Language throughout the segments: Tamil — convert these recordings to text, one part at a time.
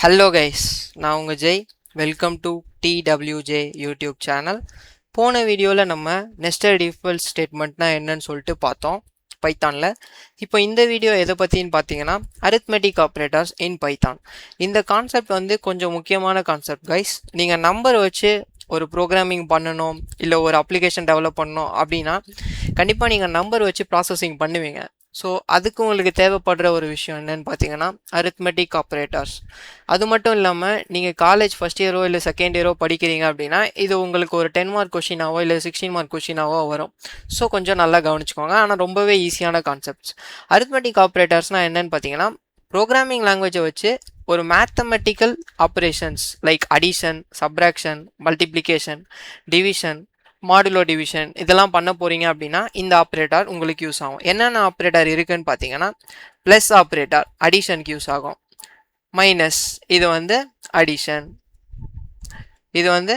ஹலோ கைஸ், நான் உங்கள் Jai. Welcome to TWJ YouTube channel. போன வீடியோவில் நம்ம நெஸ்டட் இஃப் எல்ஸ் ஸ்டேட்மெண்ட்னா என்னன்னு சொல்லிட்டு பார்த்தோம் பைத்தானில். இப்போ இந்த வீடியோ எதை பற்றின்னு பார்த்தீங்கன்னா அரித்மெட்டிக் ஆப்ரேட்டர்ஸ் இன் பைத்தான். இந்த கான்செப்ட் வந்து கொஞ்சம் முக்கியமான கான்செப்ட் கைஸ். நீங்கள் நம்பர் வச்சு ஒரு ப்ரோக்ராமிங் பண்ணணும் இல்லை ஒரு அப்ளிகேஷன் டெவலப் பண்ணணும் அப்படின்னா கண்டிப்பாக நீங்கள் நம்பர் வச்சு ப்ராசஸிங் பண்ணுவீங்க. ஸோ அதுக்கு உங்களுக்கு தேவைப்படுற ஒரு விஷயம் என்னன்னு பார்த்தீங்கன்னா அரித்மெட்டிக் ஆப்ரேட்டர்ஸ். அது மட்டும் இல்லாமல் நீங்கள் காலேஜ் ஃபஸ்ட் இயரோ இல்லை செகண்ட் இயரோ படிக்கிறீங்க அப்படின்னா இது உங்களுக்கு ஒரு 10 மார்க் கொஷினாவோ இல்லை 16 மார்க் கொஷினாவோ வரும். ஸோ கொஞ்சம் நல்லா கவனிச்சுக்கோங்க. ஆனால் ரொம்பவே ஈஸியான கான்செப்ட்ஸ். அரித்மெட்டிக் ஆப்ரேட்டர்ஸ்னால் என்னன்னு பார்த்தீங்கன்னா ப்ரோக்ராமிங் லாங்குவேஜை வச்சு ஒரு mathematical operations like addition, subtraction, multiplication, division, modulo division இதெல்லாம் பண்ண போகிறீங்க அப்படின்னா இந்த ஆப்ரேட்டர் உங்களுக்கு யூஸ் ஆகும். என்னென்ன ஆப்ரேட்டர் இருக்குன்னு பார்த்தீங்கன்னா ப்ளஸ் ஆப்ரேட்டர் அடிஷனுக்கு யூஸ் ஆகும், மைனஸ் இது வந்து அடிஷன், இது வந்து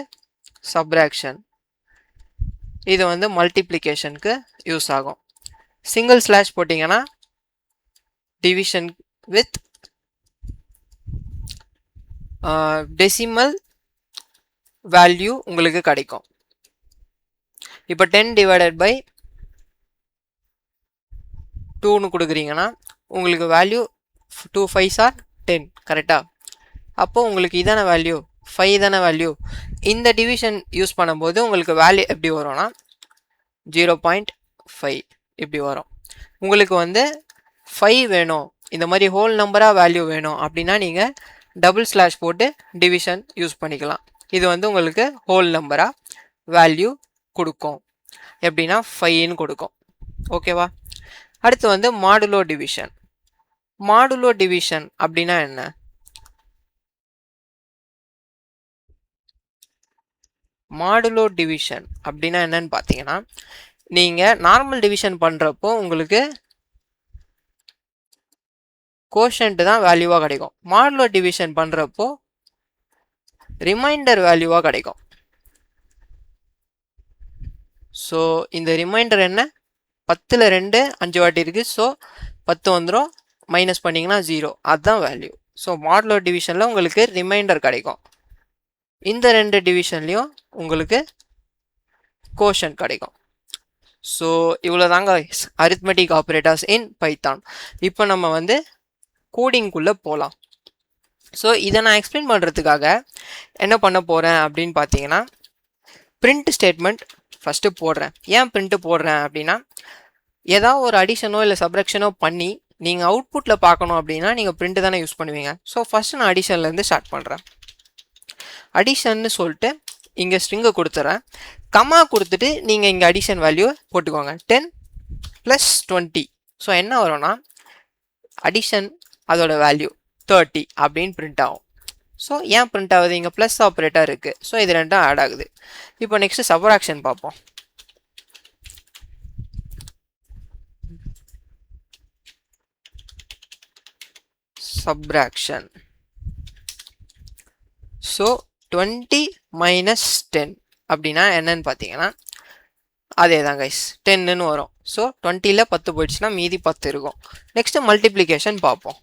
சப்ராக்ஷன், இது வந்து மல்டிப்ளிகேஷனுக்கு யூஸ் ஆகும். சிங்கிள் ஸ்லாஷ் போட்டிங்கன்னா டிவிஷன் வித் டெசிமல் வேல்யூ உங்களுக்கு கிடைக்கும். இப்போ 10 டிவைடட் பை 2ன்னு கொடுக்குறீங்கன்னா உங்களுக்கு வேல்யூ 2 5s are 10 கரெக்டாக. அப்போ உங்களுக்கு இதான வேல்யூ 5 தானே வேல்யூ. இந்த டிவிஷன் யூஸ் பண்ணும்போது உங்களுக்கு வேல்யூ எப்படி வரும்னா 0.5 இப்படி வரும். உங்களுக்கு வந்து 5 வேணும், இந்த மாதிரி ஹோல் நம்பராக வேல்யூ வேணும் அப்படின்னா நீங்கள் டபுள் ஸ்லாஷ் போட்டு டிவிஷன் யூஸ் பண்ணிக்கலாம். இது வந்து உங்களுக்கு ஹோல் நம்பராக வேல்யூ கொடுக்கும். எப்படின்னா 5ன்னு கொடுக்கும். ஓகேவா. அடுத்து வந்து மாடுலோ டிவிஷன். மாடுலோ டிவிஷன் அப்படின்னா என்ன? மாடுலோ டிவிஷன் அப்படின்னா என்னன்னு பார்த்தீங்கன்னா நீங்கள் நார்மல் டிவிஷன் பண்ணுறப்போ உங்களுக்கு கோஷன்ட் தான் வேல்யூவாக கிடைக்கும். மாடுலோ டிவிஷன் பண்ணுறப்போ ரிமைண்டர் வேல்யூவாக கிடைக்கும். ஸோ இந்த ரிமைண்டர் என்ன, 10ல் 2 5 வாட்டி இருக்குது. ஸோ 10 வந்துடும், மைனஸ் பண்ணிங்கன்னா 0, அதுதான் வேல்யூ. ஸோ மாடுலோ டிவிஷனில் உங்களுக்கு ரிமைண்டர் கிடைக்கும். இந்த 2 டிவிஷன்லேயும் உங்களுக்கு கோஷன் கிடைக்கும். ஸோ இவ்வளோ தாங்க அரித்மெட்டிக் ஆப்ரேட்டர்ஸ் இன் பைத்தான். இப்போ நம்ம வந்து கோடிங்குள்ளே போகலாம். ஸோ இதை நான் எக்ஸ்பிளைன் பண்ணுறதுக்காக என்ன பண்ண போகிறேன் அப்படின்னு பார்த்தீங்கன்னா பிரிண்ட் ஸ்டேட்மெண்ட் ஃபஸ்ட்டு போடுறேன். ஏன் பிரிண்ட்டு போடுறேன் அப்படின்னா ஏதாவது ஒரு அடிஷனோ இல்லை சப்ராக்ஷனோ பண்ணி நீங்கள் அவுட்புட்டில் பார்க்கணும் அப்படின்னா நீங்கள் பிரிண்ட்டு தானே யூஸ் பண்ணுவீங்க. ஸோ ஃபஸ்ட்டு நான் அடிஷன்லேருந்து ஸ்டார்ட் பண்ணுறேன். அடிஷன்னு சொல்லிட்டு இங்கே ஸ்ட்ரிங்கை கொடுத்துட்றேன். கமா கொடுத்துட்டு நீங்கள் இங்கே அடிஷன் வேல்யூ போட்டுக்கோங்க. 10 + 20. ஸோ என்ன வரும்னா அடிஷன் அதோட வேல்யூ 30 அப்படின்னு பிரிண்ட் ஆகும். ஸோ ஏன் பிரிண்ட் ஆகுது, இங்கே ப்ளஸ் ஆப்ரேட்டர் இருக்குது. ஸோ இது ரெண்டும் ஆட் ஆகுது. இப்போ நெக்ஸ்ட்டு சப்ராக்ஷன் பார்ப்போம். சப்ராக்ஷன். ஸோ 20 - 10 அப்படின்னா என்னன்னு பார்த்தீங்கன்னா அதே தான் கைஸ், 10ன்னு வரும். ஸோ 20ல் 10 போயிடுச்சுன்னா மீதி 10 இருக்கும். நெக்ஸ்ட்டு மல்டிப்ளிகேஷன் பார்ப்போம்.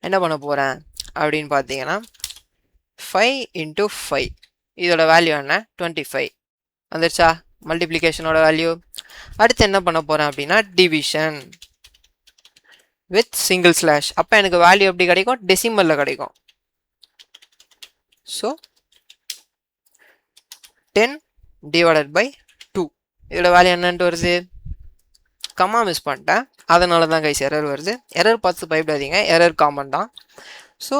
என்ன பண்ண போகிறேன் அப்படின்னு பார்த்தீங்கன்னா 5 × 5 இதோட வேல்யூ என்ன, 25 வந்துருச்சா மல்டிப்ளிகேஷனோட வேல்யூ. அடுத்து என்ன பண்ண போகிறேன் அப்படின்னா டிவிஷன் வித் சிங்கிள் ஸ்லாஷ். அப்போ எனக்கு வேல்யூ எப்படி கிடைக்கும், டெசிமலில் கிடைக்கும். ஸோ 10 டிவைடட் பை 2 இதோட வேல்யூ என்னன்ட்டு வருது, கம்மா மிஸ் பண்ணிட்டேன், அதனால தான் கைஸ் எரர் வருது. எரர் பார்த்து பயப்படாதீங்க, எரர் காமன் தான். ஸோ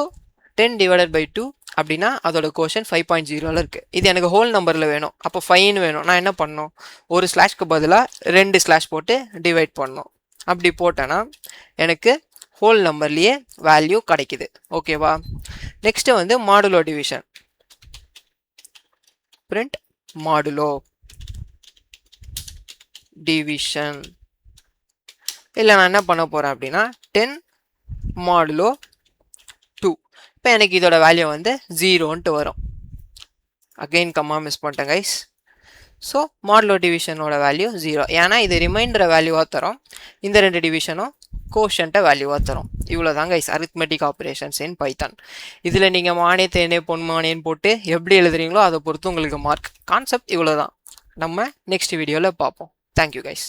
10 டிவைடட் பை 2 அப்படின்னா அதோட கோஷன் 5.0ல் இருக்குது. இது எனக்கு ஹோல் நம்பரில் வேணும். அப்போ 5ன்னு வேணும். நான் என்ன பண்ணணும், ஒரு ஸ்லாஷ்க்கு பதிலாக 2 ஸ்லாஷ் போட்டு டிவைட் பண்ணணும். அப்படி போட்டேன்னா எனக்கு ஹோல் நம்பர்லேயே வேல்யூ கிடைக்குது. ஓகேவா. நெக்ஸ்ட்டு வந்து modulo division. Print modulo division. இல்லை நான் என்ன பண்ண போகிறேன் அப்படின்னா 10 மாடுலோ 2. இப்போ எனக்கு இதோட வேல்யூ வந்து 0ன்ட்டு வரும். அகெயின் கம்மா மிஸ் பண்ணிட்டேன் கைஸ். ஸோ மாடுலோ டிவிஷனோட வேல்யூ 0. ஏன்னா இது ரிமைண்டரை வேல்யூவாக தரும், இந்த 2 டிவிஷனும் கோஷன்ட்டை வேல்யூவாக தரும். இவ்வளோ தாங்க is arithmetic operations in Python. இதில் நீங்கள் மானே தேனே பொன்மானேன்னு போட்டு எப்படி எழுதுறீங்களோ அதை பொறுத்து உங்களுக்கு மார்க். கான்செப்ட் இவ்வளோ தான். நம்ம நெக்ஸ்ட் வீடியோவில் பார்ப்போம். Thank you guys.